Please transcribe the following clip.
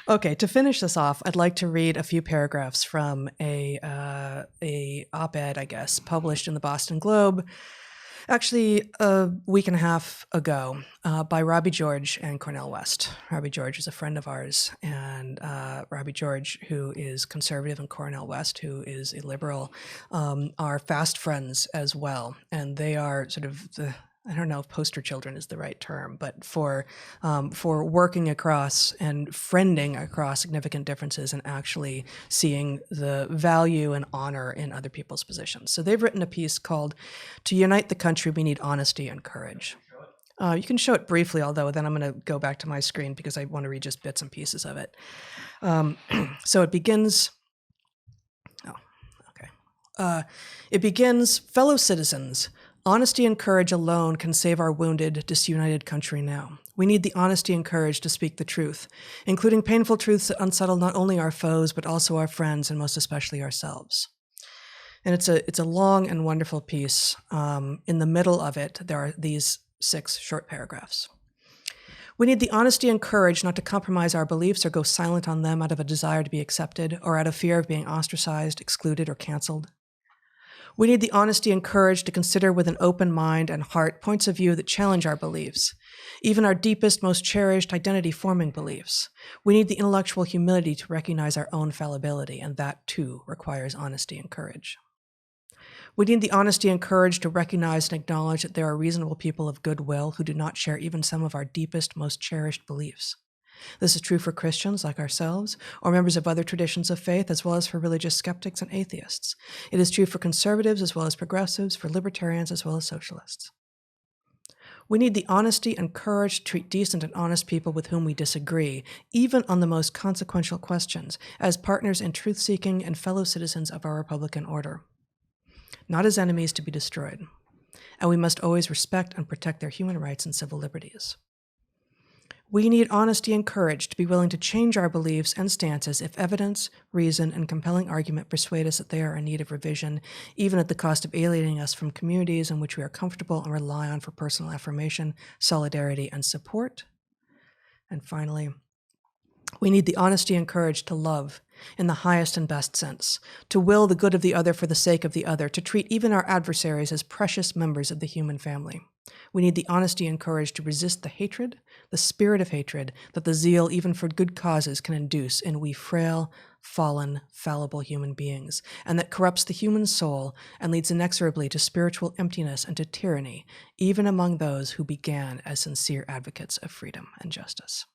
Okay, to finish this off, I'd like to read a few paragraphs from a op-ed, I guess, published in the Boston Globe, actually a week and a half ago, by Robbie George and Cornel West. Robbie George is a friend of ours, and Robbie George, who is conservative, and Cornel West, who is a liberal, are fast friends as well, and they are sort of the, I don't know if poster children is the right term, but for working across and friending across significant differences and actually seeing the value and honor in other people's positions. So they've written a piece called "To Unite the Country, We Need Honesty and Courage." You can show it briefly, although then I'm going to go back to my screen because I want to read just bits and pieces of it. So it begins... it begins, "Fellow citizens, honesty and courage alone can save our wounded, disunited country now. We need the honesty and courage to speak the truth, including painful truths that unsettle not only our foes, but also our friends, and most especially ourselves." And it's a long and wonderful piece. In the middle of it, there are these 6 short paragraphs. "We need the honesty and courage not to compromise our beliefs or go silent on them out of a desire to be accepted or out of fear of being ostracized, excluded, or canceled. We need the honesty and courage to consider with an open mind and heart points of view that challenge our beliefs, even our deepest, most cherished identity-forming beliefs. We need the intellectual humility to recognize our own fallibility, and that, too, requires honesty and courage. We need the honesty and courage to recognize and acknowledge that there are reasonable people of goodwill who do not share even some of our deepest, most cherished beliefs. This is true for Christians like ourselves, or members of other traditions of faith, as well as for religious skeptics and atheists. It is true for conservatives as well as progressives, for libertarians as well as socialists. We need the honesty and courage to treat decent and honest people with whom we disagree, even on the most consequential questions, as partners in truth-seeking and fellow citizens of our Republican order, not as enemies to be destroyed. And we must always respect and protect their human rights and civil liberties. We need honesty and courage to be willing to change our beliefs and stances if evidence, reason, and compelling argument persuade us that they are in need of revision, even at the cost of alienating us from communities in which we are comfortable and rely on for personal affirmation, solidarity, and support. And finally, we need the honesty and courage to love in the highest and best sense, to will the good of the other for the sake of the other, to treat even our adversaries as precious members of the human family. We need the honesty and courage to resist the hatred, the spirit of hatred, that the zeal even for good causes can induce in we frail, fallen, fallible human beings, and that corrupts the human soul and leads inexorably to spiritual emptiness and to tyranny, even among those who began as sincere advocates of freedom and justice.